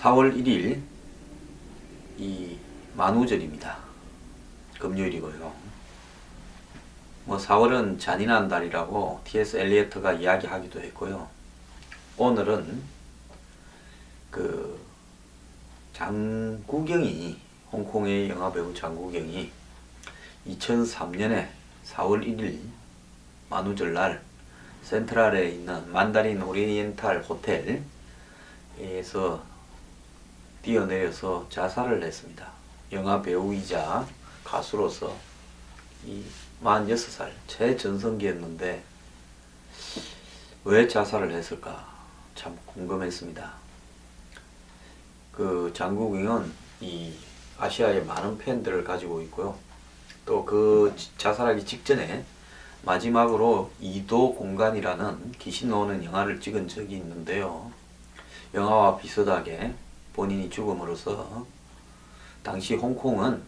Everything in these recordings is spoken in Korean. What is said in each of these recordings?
4월 1일 이 만우절입니다. 금요일이고요. 4월은 잔인한 달이라고 T.S. 엘리어트가 이야기하기도 했고요. 오늘은 장국영이, 홍콩의 영화배우 장국영이 2003년에 4월 1일 만우절날 센트럴에 있는 만다린 오리엔탈 호텔에서 뛰어내려서 자살을 했습니다. 영화배우이자 가수로서 이 46살 최전성기였는데 왜 자살을 했을까 참 궁금했습니다. 장국영은 이 아시아에 많은 팬들을 가지고 있고요. 또 자살하기 직전에 마지막으로 이도 공간이라는 귀신 나오는 영화를 찍은 적이 있는데요. 영화와 비슷하게 본인이 죽음으로써 당시 홍콩은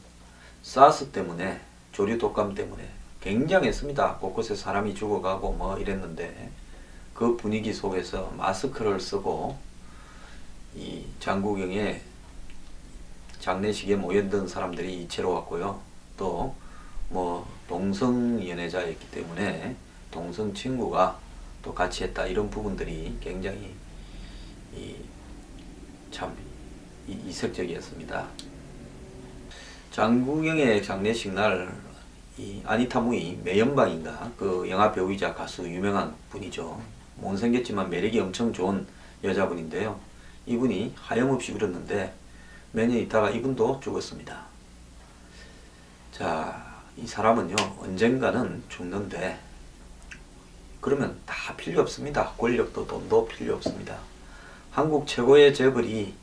사스 때문에, 조류 독감 때문에 굉장했습니다. 곳곳에 사람이 죽어가고 이랬는데 그 분위기 속에서 마스크를 쓰고 이 장국영의 장례식에 모였던 사람들이 이채로웠고요. 또 동성 연애자였기 때문에 동성 친구가 또 같이 했다, 이런 부분들이 굉장히 참 이색적이었습니다. 장국영의 장례식 날 이 아니타 무이 매연방인가, 영화 배우이자 가수 유명한 분이죠. 못생겼지만 매력이 엄청 좋은 여자분인데요. 이분이 하염없이 울었는데 몇 년 있다가 이분도 죽었습니다. 자, 이 사람은요 언젠가는 죽는데 그러면 다 필요 없습니다. 권력도 돈도 필요 없습니다. 한국 최고의 재벌이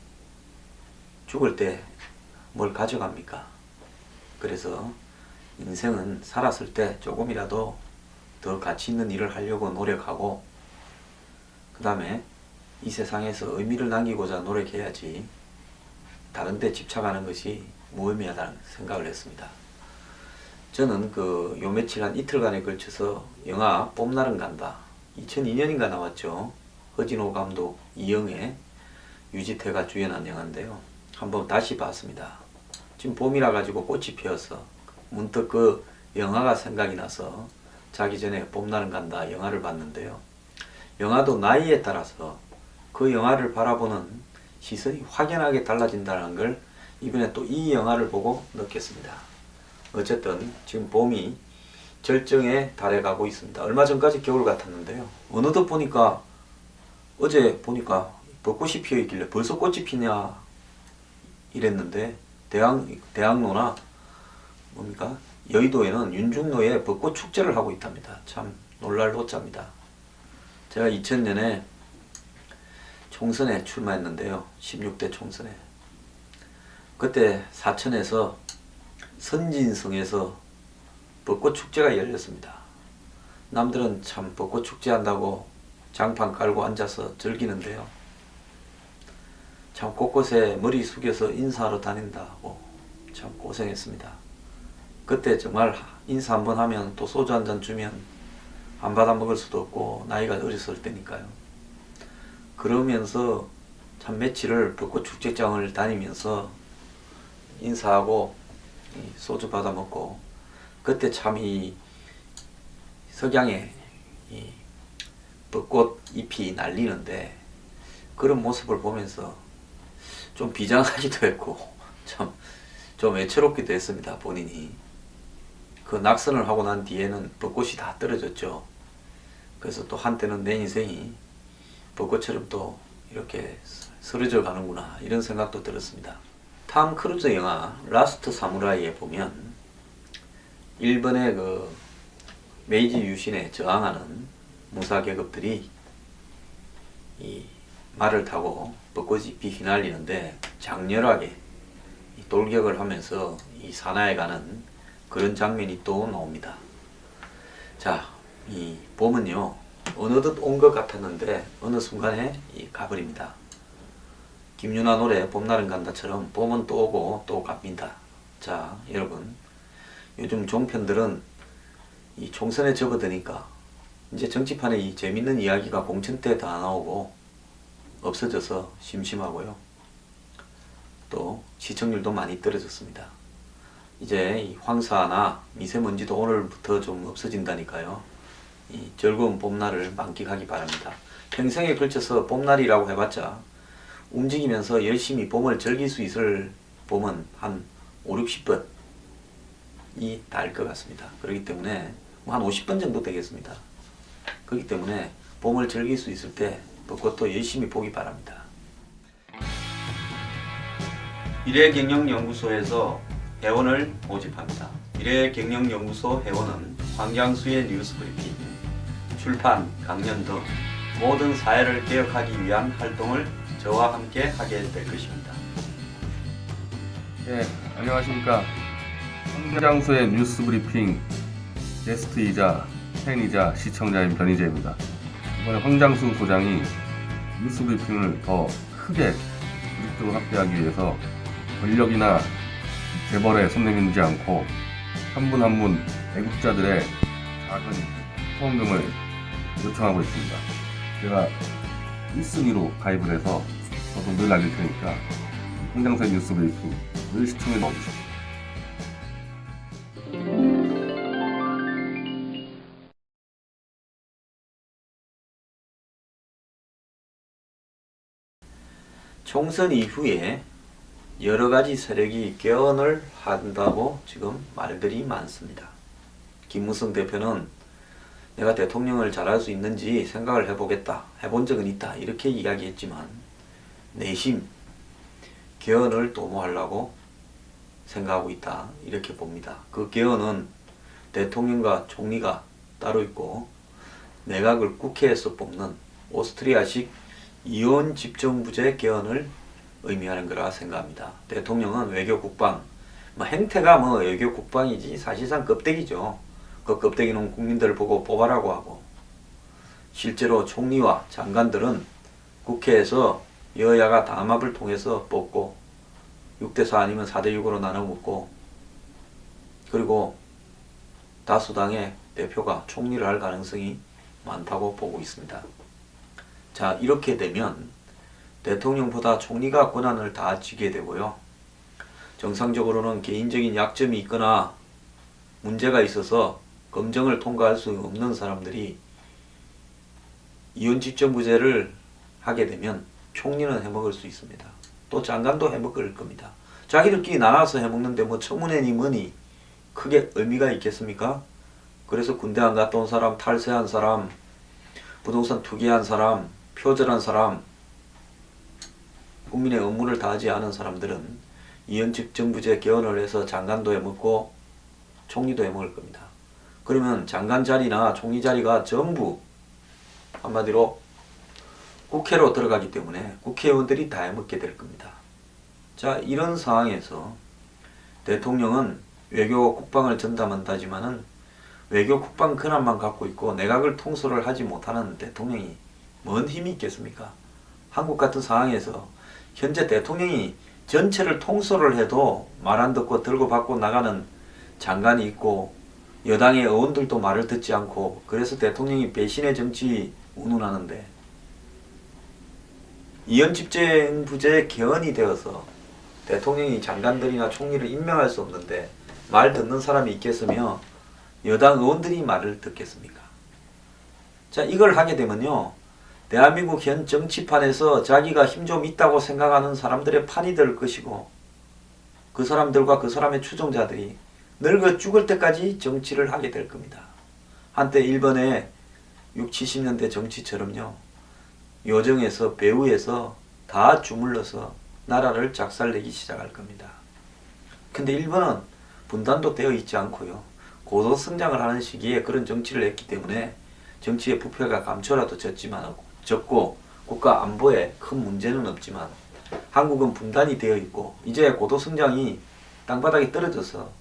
죽을 때 뭘 가져갑니까? 그래서 인생은 살았을 때 조금이라도 더 가치 있는 일을 하려고 노력하고, 그 다음에 이 세상에서 의미를 남기고자 노력해야지 다른 데 집착하는 것이 무의미하다는 생각을 했습니다. 저는 요 며칠 한 이틀간에 걸쳐서 영화 봄날은 간다, 2002년인가 나왔죠. 허진호 감독, 이영애, 유지태가 주연한 영화인데요. 한번 다시 봤습니다. 지금 봄이라 가지고 꽃이 피어서 문득 영화가 생각이 나서 자기 전에 봄날은 간다 영화를 봤는데요. 영화도 나이에 따라서 그 영화를 바라보는 시선이 확연하게 달라진다는 걸 이번에 또 이 영화를 보고 느꼈습니다. 어쨌든 지금 봄이 절정에 달해가고 있습니다. 얼마 전까지 겨울 같았는데요. 어느덧 보니까, 어제 보니까 벚꽃이 피어 있길래 벌써 꽃이 피냐 이랬는데, 대학로나 여의도에는 윤중로에 벚꽃 축제를 하고 있답니다. 참 놀랄 노짜입니다. 제가 2000년에 총선에 출마했는데요. 16대 총선에. 그때 사천에서 선진성에서 벚꽃 축제가 열렸습니다. 남들은 참 벚꽃 축제 한다고 장판 깔고 앉아서 즐기는데요. 참 곳곳에 머리 숙여서 인사하러 다닌다고 참 고생했습니다. 그때 정말 인사 한번 하면 또 소주 한잔 주면 안 받아 먹을 수도 없고, 나이가 어렸을 때니까요. 그러면서 참 며칠을 벚꽃 축제장을 다니면서 인사하고 소주 받아 먹고, 그때 참 이 석양에 이 벚꽃 잎이 날리는데 그런 모습을 보면서 좀 비장하기도 했고 참 좀 애처롭기도 했습니다. 본인이 낙선을 하고 난 뒤에는 벚꽃이 다 떨어졌죠. 그래서 또 한때는 내 인생이 벚꽃처럼 또 이렇게 쓰러져 가는구나, 이런 생각도 들었습니다. 탐 크루즈 영화 라스트 사무라이에 보면 일본의 메이지 유신에 저항하는 무사계급들이 이 말을 타고 벚꽃이 휘날리는데 장렬하게 돌격을 하면서 이 산하에 가는 그런 장면이 또 나옵니다. 자, 이 봄은요 어느덧 온 것 같았는데 어느 순간에 가버립니다. 김유나 노래 봄날은 간다처럼 봄은 또 오고 또 갑니다. 자, 여러분, 요즘 종편들은 이 총선에 접어드니까 이제 정치판에 이 재밌는 이야기가 공천 때 다 나오고 없어져서 심심하고요. 또 시청률도 많이 떨어졌습니다. 이제 이 황사나 미세먼지도 오늘부터 좀 없어진다니까요. 이 즐거운 봄날을 만끽하기 바랍니다. 평생에 걸쳐서 봄날이라고 해봤자 움직이면서 열심히 봄을 즐길 수 있을 봄은 한 5, 60번이 닿을 것 같습니다. 그렇기 때문에 한 50번 정도 되겠습니다. 그렇기 때문에 봄을 즐길 수 있을 때 벚꽃도 열심히 보기 바랍니다. 미래경영연구소에서 회원을 모집합니다. 미래경영연구소 회원은 황장수의 뉴스브리핑, 출판, 강연 등 모든 사회를 개혁하기 위한 활동을 저와 함께 하게 될 것입니다. 네, 안녕하십니까. 황장수의 뉴스브리핑 게스트이자 팬이자 시청자인 변희재입니다. 이번에 황장수 소장이 뉴스브리핑을 더 크게 조직적으로 확대하기 위해서 권력이나 재벌에 손 내밀지 않고 한 분 한 분 애국자들의 작은 후원금을 요청하고 있습니다. 제가 1순위로 가입을 해서 저도 늘 알릴 테니까 황장수의 뉴스브리핑 늘 시청해 주십시오. 총선 이후에 여러가지 세력이 개헌을 한다고 지금 말들이 많습니다. 김무성 대표는 내가 대통령을 잘할 수 있는지 생각을 해보겠다, 해본 적은 있다 이렇게 이야기했지만 내심 개헌을 도모하려고 생각하고 있다 이렇게 봅니다. 그 개헌은 대통령과 총리가 따로 있고 내각을 국회에서 뽑는 오스트리아식 이원 집정부제 개헌을 의미하는 거라 생각합니다. 대통령은 외교 국방, 행태가 외교 국방이지 사실상 껍데기죠. 그 껍데기는 국민들을 보고 뽑아라고 하고, 실제로 총리와 장관들은 국회에서 여야가 담합을 통해서 뽑고 6대4 아니면 4대6으로 나눠 먹고, 그리고 다수당의 대표가 총리를 할 가능성이 많다고 보고 있습니다. 자, 이렇게 되면 대통령보다 총리가 권한을 다 쥐게 되고요. 정상적으로는 개인적인 약점이 있거나 문제가 있어서 검증을 통과할 수 없는 사람들이 이원집정부제를 하게 되면 총리는 해먹을 수 있습니다. 또 장관도 해먹을 겁니다. 자기들끼리 나눠서 해먹는데 청문회니 뭐니 크게 의미가 있겠습니까? 그래서 군대 안 갔다 온 사람, 탈세한 사람, 부동산 투기한 사람, 표절한 사람, 국민의 업무를 다하지 않은 사람들은 이원집정부제 개헌을 해서 장관도 해먹고 총리도 해먹을 겁니다. 그러면 장관 자리나 총리 자리가 전부 한마디로 국회로 들어가기 때문에 국회의원들이 다 해먹게 될 겁니다. 자, 이런 상황에서 대통령은 외교 국방을 전담한다지만은 외교 국방 권한만 갖고 있고 내각을 통솔을 하지 못하는 대통령이 뭔 힘이 있겠습니까? 한국 같은 상황에서 현재 대통령이 전체를 통솔을 해도 말 안 듣고 들고 받고 나가는 장관이 있고 여당의 의원들도 말을 듣지 않고 그래서 대통령이 배신의 정치 운운하는데 이원집정부제 개헌이 되어서 대통령이 장관들이나 총리를 임명할 수 없는데 말 듣는 사람이 있겠으며 여당 의원들이 말을 듣겠습니까? 자, 이걸 하게 되면요, 대한민국 현 정치판에서 자기가 힘 좀 있다고 생각하는 사람들의 판이 될 것이고 그 사람들과 그 사람의 추종자들이 늙어 죽을 때까지 정치를 하게 될 겁니다. 한때 일본의 60, 70년대 정치처럼요, 요정에서 배우에서 다 주물러서 나라를 작살내기 시작할 겁니다. 근데 일본은 분단도 되어 있지 않고요, 고도성장을 하는 시기에 그런 정치를 했기 때문에 정치의 부패가 감초라도 졌고 국가 안보에 큰 문제는 없지만 한국은 분단이 되어 있고 이제 고도성장이 땅바닥에 떨어져서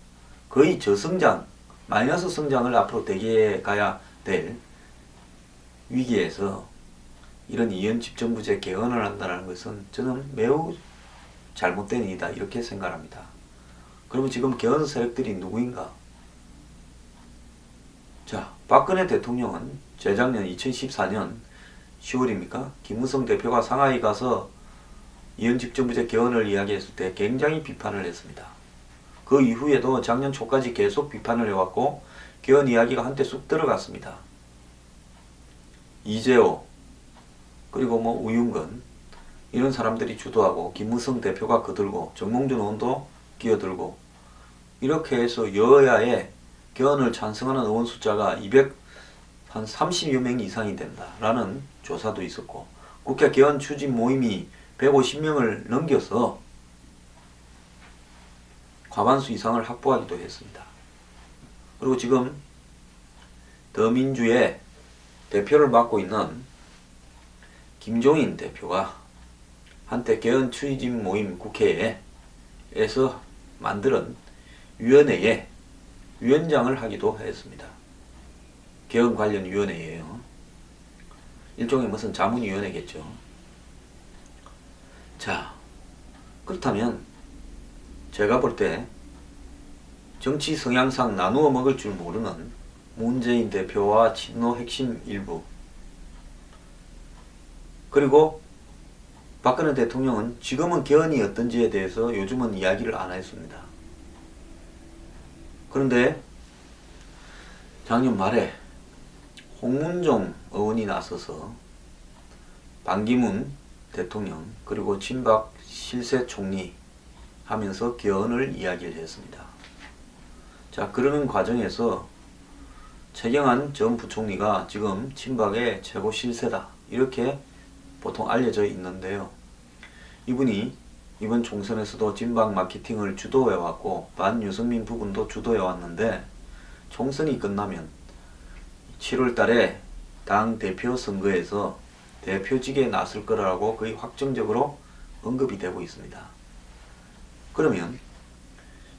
거의 저성장, 마이너스 성장을 앞으로 대기해 가야 될 위기에서 이런 이원집정부제 개헌을 한다는 것은 저는 매우 잘못된 일이다 이렇게 생각합니다. 그러면 지금 개헌 세력들이 누구인가? 자, 박근혜 대통령은 재작년 2014년 10월입니까? 김무성 대표가 상하이 가서 이현 집정부제 개헌을 이야기했을 때 굉장히 비판을 했습니다. 그 이후에도 작년 초까지 계속 비판을 해왔고 개헌 이야기가 한때 쑥 들어갔습니다. 이재호 그리고 우윤근 이런 사람들이 주도하고 김무성 대표가 거들고 정몽준 의원도 끼어들고 이렇게 해서 여야의 개헌을 찬성하는 의원 숫자가 230여 명 이상이 된다라는 조사도 있었고 국회 개헌 추진 모임이 150명을 넘겨서 과반수 이상을 확보하기도 했습니다. 그리고 지금 더민주의 대표를 맡고 있는 김종인 대표가 한때 개헌 추진 모임 국회에서 만든 위원회에 위원장을 하기도 했습니다. 개헌 관련 위원회예요. 일종의 무슨 자문위원회겠죠. 자, 그렇다면 제가 볼 때 정치 성향상 나누어 먹을 줄 모르는 문재인 대표와 친노 핵심 일부 그리고 박근혜 대통령은 지금은 개헌이 어떤지에 대해서 요즘은 이야기를 안 했습니다. 그런데 작년 말에 홍문종 의원이 나서서 반기문 대통령 그리고 친박 실세 총리 하면서 개헌을 이야기를 했습니다. 자, 그러는 과정에서 최경환 전 부총리가 지금 친박의 최고 실세다 이렇게 보통 알려져 있는데요. 이분이 이번 총선에서도 친박 마케팅을 주도해왔고 반유승민 부분도 주도해왔는데 총선이 끝나면 7월 달에 당 대표 선거에서 대표직에 나설 거라고 거의 확정적으로 언급이 되고 있습니다. 그러면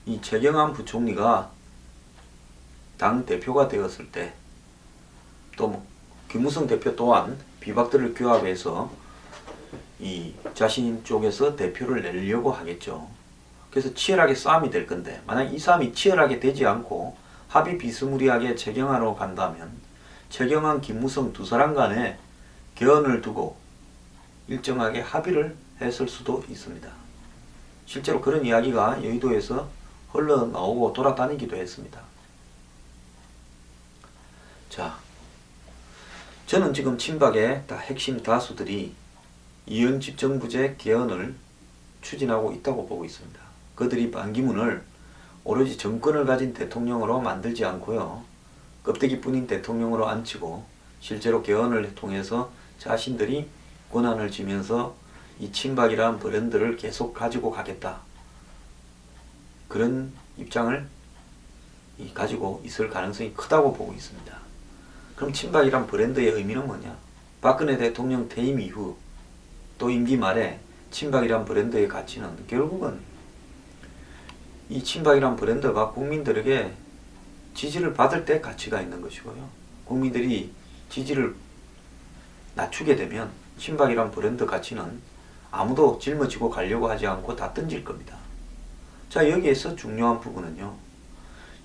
이 최경환 부총리가 당 대표가 되었을 때 또 김무성 대표 또한 비박들을 규합해서 이 자신 쪽에서 대표를 내려고 하겠죠. 그래서 치열하게 싸움이 될 건데 만약 이 싸움이 치열하게 되지 않고 합의 비스무리하게 최경환으로 간다면 최경환, 김무성 두 사람 간에 개헌을 두고 일정하게 합의를 했을 수도 있습니다. 실제로 그런 이야기가 여의도에서 흘러나오고 돌아다니기도 했습니다. 자, 저는 지금 친박의 핵심 다수들이 이현 집정부제 개헌을 추진하고 있다고 보고 있습니다. 그들이 반기문을 오로지 정권을 가진 대통령으로 만들지 않고요. 껍데기뿐인 대통령으로 앉히고 실제로 개헌을 통해서 자신들이 권한을 쥐면서 이 친박이라는 브랜드를 계속 가지고 가겠다. 그런 입장을 가지고 있을 가능성이 크다고 보고 있습니다. 그럼 친박이란 브랜드의 의미는 뭐냐? 박근혜 대통령 퇴임 이후 또 임기 말에 친박이란 브랜드의 가치는 결국은 이 친박이란 브랜드가 국민들에게 지지를 받을 때 가치가 있는 것이고요. 국민들이 지지를 낮추게 되면 친박이란 브랜드 가치는 아무도 짊어지고 가려고 하지 않고 다 던질 겁니다. 자, 여기에서 중요한 부분은요.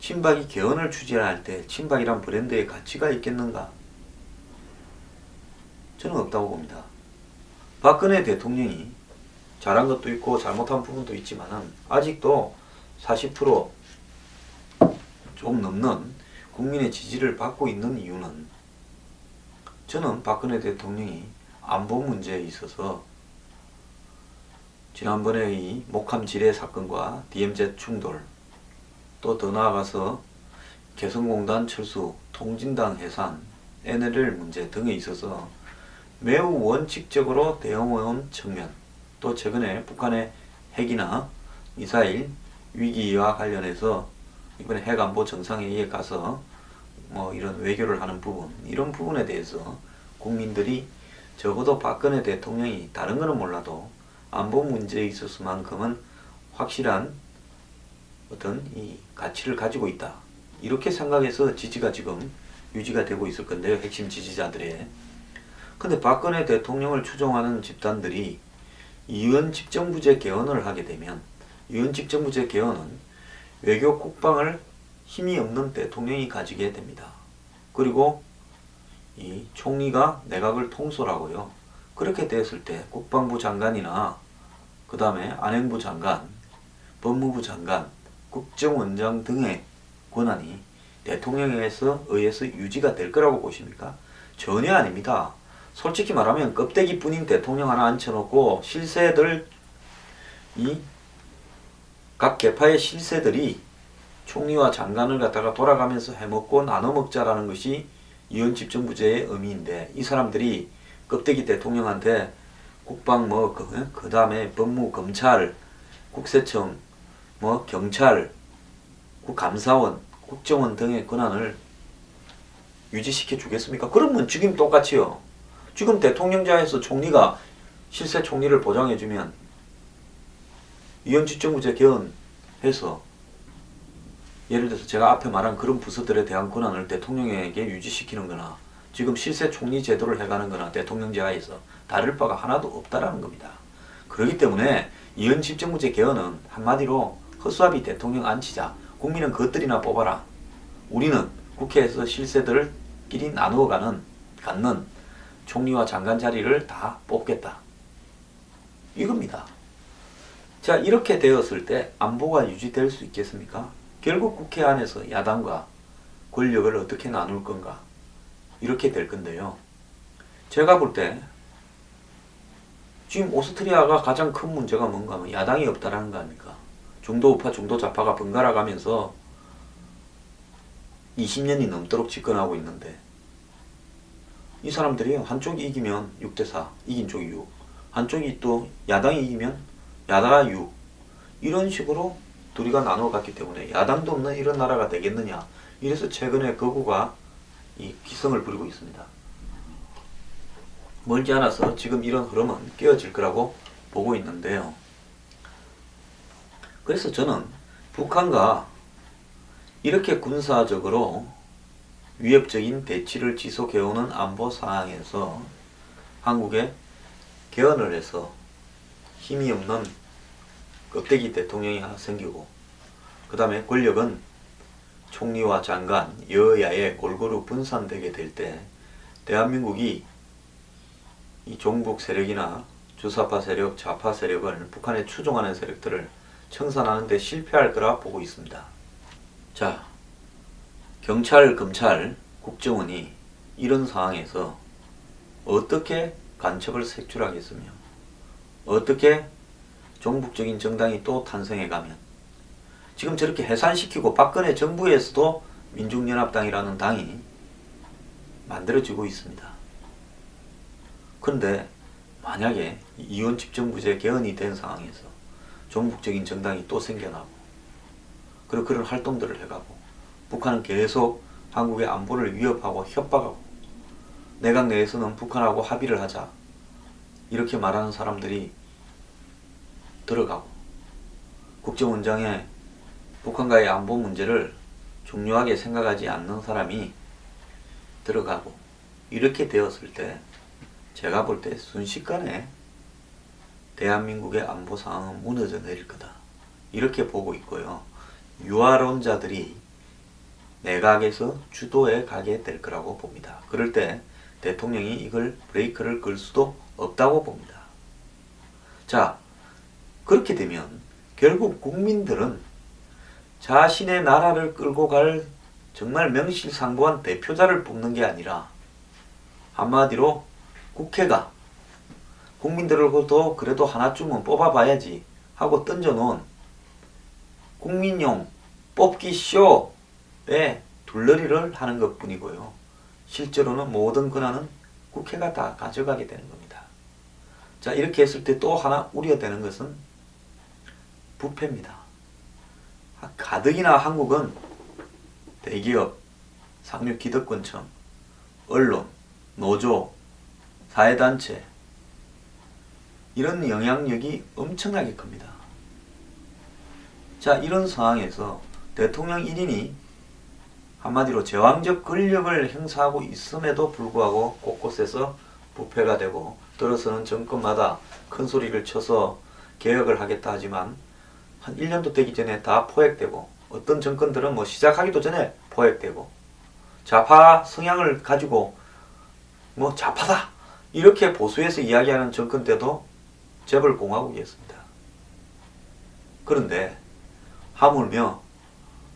친박이 개헌을 추진할 때 친박이란 브랜드의 가치가 있겠는가? 저는 없다고 봅니다. 박근혜 대통령이 잘한 것도 있고 잘못한 부분도 있지만 아직도 40% 좀 넘는 국민의 지지를 받고 있는 이유는 저는 박근혜 대통령이 안보 문제에 있어서 지난번에 이 목함 지뢰 사건과 DMZ 충돌 또 더 나아가서 개성공단 철수, 통진당 해산, NLL 문제 등에 있어서 매우 원칙적으로 대응해온 측면 또 최근에 북한의 핵이나 미사일 위기와 관련해서 이번에 핵안보 정상회의에 가서 이런 외교를 하는 부분 이런 부분에 대해서 국민들이 적어도 박근혜 대통령이 다른 거는 몰라도 안보 문제에 있어서만큼은 확실한 어떤 이 가치를 가지고 있다. 이렇게 생각해서 지지가 지금 유지가 되고 있을 건데요. 핵심 지지자들의. 근데 박근혜 대통령을 추종하는 집단들이 이현 집정부제 개헌을 하게 되면 이현 집정부제 개헌은 외교 국방을 힘이 없는 대통령이 가지게 됩니다. 그리고 이 총리가 내각을 통솔하고요. 그렇게 됐을 때 국방부 장관이나 그 다음에 안행부 장관, 법무부 장관, 국정원장 등의 권한이 대통령에 의해서 유지가 될 거라고 보십니까? 전혀 아닙니다. 솔직히 말하면 껍데기뿐인 대통령 하나 앉혀놓고 실세들, 각 계파의 실세들이 총리와 장관을 갖다가 돌아가면서 해먹고 나눠 먹자라는 것이 이원집정부제의 의미인데, 이 사람들이 껍데기 대통령한테 국방 그 다음에 법무, 검찰, 국세청, 경찰, 국감사원, 국정원 등의 권한을 유지시켜 주겠습니까? 그러면 지금 똑같이요. 지금 대통령자에서 총리가 실세 총리를 보장해주면 이원집정부제 개헌해서 예를 들어서 제가 앞에 말한 그런 부서들에 대한 권한을 대통령에게 유지시키는 거나 지금 실세 총리 제도를 해가는 거나 대통령제하에서 다를 바가 하나도 없다라는 겁니다. 그렇기 때문에 이원집정부제 개헌은 한마디로 허수아비 대통령 앉히자. 국민은 그것들이나 뽑아라. 우리는 국회에서 실세들끼리 나누어 갖는 총리와 장관 자리를 다 뽑겠다. 이겁니다. 자, 이렇게 되었을 때 안보가 유지될 수 있겠습니까? 결국 국회 안에서 야당과 권력을 어떻게 나눌 건가? 이렇게 될 건데요. 제가 볼 때 지금 오스트리아가 가장 큰 문제가 뭔가 하면 야당이 없다라는 거 아닙니까? 중도 우파, 중도 좌파가 번갈아 가면서 20년이 넘도록 집권하고 있는데, 이 사람들이 한쪽이 이기면 6대4, 이긴 쪽이 6, 한쪽이 또 야당이 이기면 야당이 6, 이런 식으로 둘이가 나눠 갔기 때문에 야당도 없는 이런 나라가 되겠느냐. 이래서 최근에 거구가 기승을 부리고 있습니다. 멀지 않아서 지금 이런 흐름은 깨어질 거라고 보고 있는데요. 그래서 저는 북한과 이렇게 군사적으로 위협적인 대치를 지속해오는 안보 상황에서 한국에 개헌을 해서 힘이 없는 껍데기 대통령이 하나 생기고, 그 다음에 권력은 총리와 장관, 여야에 골고루 분산되게 될 때 대한민국이 이 종북 세력이나 주사파 세력, 좌파 세력을, 북한에 추종하는 세력들을 청산하는 데 실패할 거라 보고 있습니다. 자, 경찰, 검찰, 국정원이 이런 상황에서 어떻게 간첩을 색출하겠으며 어떻게 종북적인 정당이 또 탄생해가면, 지금 저렇게 해산시키고 박근혜 정부에서도 민중연합당이라는 당이 만들어지고 있습니다. 그런데 만약에 이원집정부제 개헌이 된 상황에서 종북적인 정당이 또 생겨나고, 그리고 그런 활동들을 해가고, 북한은 계속 한국의 안보를 위협하고 협박하고, 내각 내에서는 북한하고 합의를 하자 이렇게 말하는 사람들이 들어가고, 국정원장에 북한과의 안보 문제를 중요하게 생각하지 않는 사람이 들어가고, 이렇게 되었을 때 제가 볼 때 순식간에 대한민국의 안보 상황은 무너져 내릴 거다, 이렇게 보고 있고요. 유화론자들이 내각에서 주도해 가게 될 거라고 봅니다. 그럴 때 대통령이 이걸 브레이크를 걸 수도 없다고 봅니다. 자, 그렇게 되면 결국 국민들은 자신의 나라를 끌고 갈 정말 명실상부한 대표자를 뽑는 게 아니라, 한마디로 국회가 국민들로부터 그래도 하나쯤은 뽑아봐야지 하고 던져놓은 국민용 뽑기 쇼에 둘러리를 하는 것 뿐이고요. 실제로는 모든 권한은 국회가 다 가져가게 되는 겁니다. 자, 이렇게 했을 때 또 하나 우려되는 것은 부패입니다. 가뜩이나 한국은 대기업, 상류기득권층, 언론, 노조, 사회단체, 이런 영향력이 엄청나게 큽니다. 자, 이런 상황에서 대통령 1인이 한마디로 제왕적 권력을 행사하고 있음에도 불구하고 곳곳에서 부패가 되고, 들어서는 정권마다 큰 소리를 쳐서 개혁을 하겠다 하지만 한 1년도 되기 전에 다 포획되고, 어떤 정권들은 시작하기도 전에 포획되고, 좌파 성향을 가지고 좌파다 이렇게 보수해서 이야기하는 정권 때도 재벌 공화국이었습니다. 그런데 하물며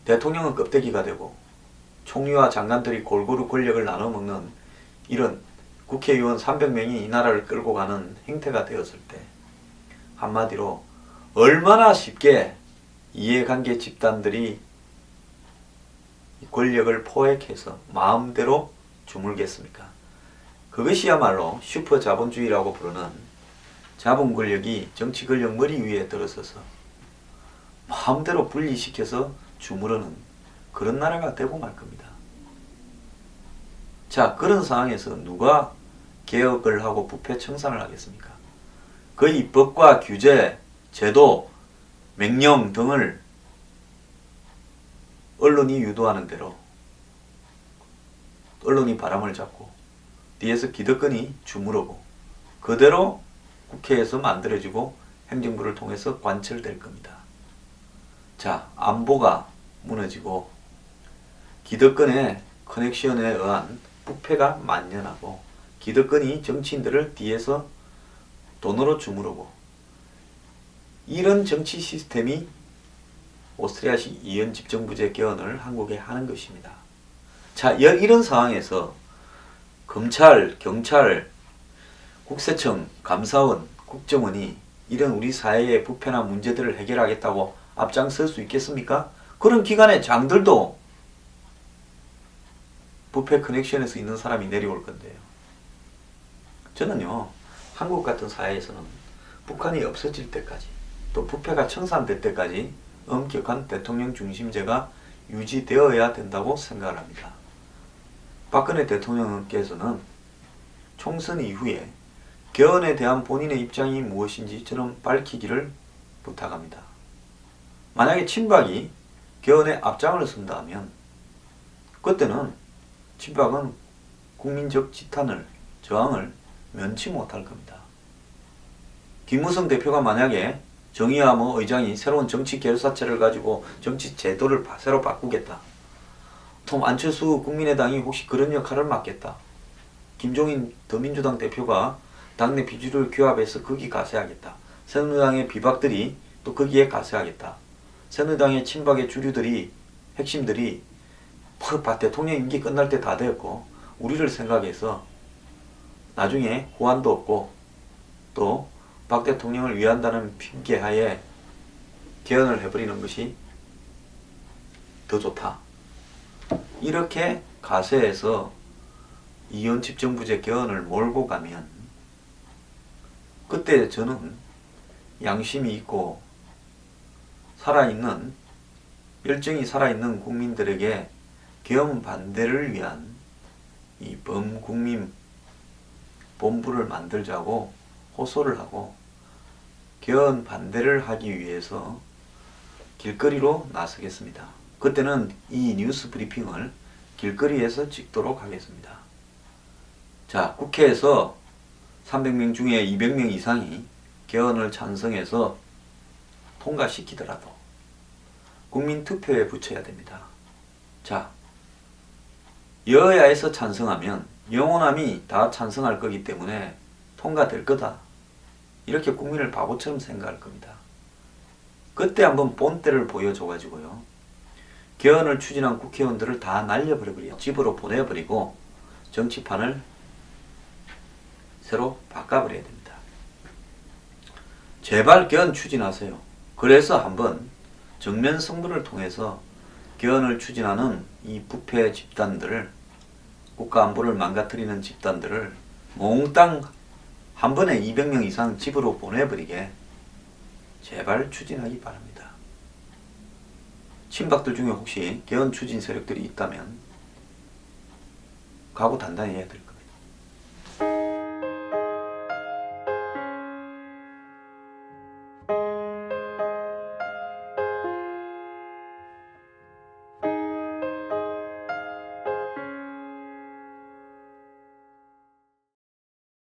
대통령은 껍데기가 되고 총리와 장관들이 골고루 권력을 나눠먹는 이런 국회의원 300명이 이 나라를 끌고 가는 행태가 되었을 때 한마디로 얼마나 쉽게 이해관계 집단들이 권력을 포획해서 마음대로 주물겠습니까? 그것이야말로 슈퍼 자본주의라고 부르는 자본 권력이 정치 권력 머리 위에 들어서서 마음대로 분리시켜서 주무르는 그런 나라가 되고 말 겁니다. 자, 그런 상황에서 누가 개혁을 하고 부패 청산을 하겠습니까? 거의 법과 규제, 제도, 명령 등을 언론이 유도하는 대로 언론이 바람을 잡고 뒤에서 기득권이 주무르고 그대로 국회에서 만들어지고 행정부를 통해서 관철될 겁니다. 자, 안보가 무너지고 기득권의 커넥션에 의한 부패가 만연하고 기득권이 정치인들을 뒤에서 돈으로 주무르고 이런 정치 시스템이 오스트리아식 이현 집정부제 개헌을 한국에 하는 것입니다. 자, 이런 상황에서 검찰, 경찰, 국세청, 감사원, 국정원이 이런 우리 사회의 부패나 문제들을 해결하겠다고 앞장설 수 있겠습니까? 그런 기관의 장들도 부패 커넥션에서 있는 사람이 내려올 건데요. 저는요, 한국 같은 사회에서는 북한이 없어질 때까지 또 부패가 청산될 때까지 엄격한 대통령 중심제가 유지되어야 된다고 생각을 합니다. 박근혜 대통령께서는 총선 이후에 개헌에 대한 본인의 입장이 무엇인지 저는 밝히기를 부탁합니다. 만약에 친박이 개헌에 앞장을 선다면 그때는 친박은 국민적 지탄을, 저항을 면치 못할 겁니다. 김무성 대표가 만약에 정의와 의장이 새로운 정치 계열사체를 가지고 정치 제도를 새로 바꾸겠다. 안철수 국민의당이 혹시 그런 역할을 맡겠다. 김종인 더민주당 대표가 당내 비주류를 규합해서 거기 가세하겠다. 새누리당의 비박들이 또 거기에 가세하겠다. 새누리당의 친박의 주류들이 핵심들이 대통령 임기 끝날 때 다 되었고 우리를 생각해서 나중에 호환도 없고 또 박 대통령을 위한다는 핑계하에 개헌을 해버리는 것이 더 좋다. 이렇게 가세해서 이현 집정부제 개헌을 몰고 가면 그때 저는 양심이 있고 살아있는 열정이 살아있는 국민들에게 개헌 반대를 위한 이 범국민 본부를 만들자고 호소를 하고 개헌 반대를 하기 위해서 길거리로 나서겠습니다. 그때는 이 뉴스 브리핑을 길거리에서 찍도록 하겠습니다. 자, 국회에서 300명 중에 200명 이상이 개헌을 찬성해서 통과시키더라도 국민투표에 붙여야 됩니다. 자, 여야에서 찬성하면 영호남이 다 찬성할 거기 때문에 통과될 거다. 이렇게 국민을 바보처럼 생각할 겁니다. 그때 한번 본때를 보여줘가지고요. 개헌을 추진한 국회의원들을 다 날려버려버려 집으로 보내버리고 정치판을 새로 바꿔버려야 됩니다. 제발 개헌 추진하세요. 그래서 한번 정면 승부를 통해서 개헌을 추진하는 이 부패 집단들을 국가 안보를 망가뜨리는 집단들을 몽땅 한 번에 200명 이상 집으로 보내버리게 제발 추진하기 바랍니다. 친박들 중에 혹시 개헌 추진 세력들이 있다면 각오 단단히 해야 될 겁니다.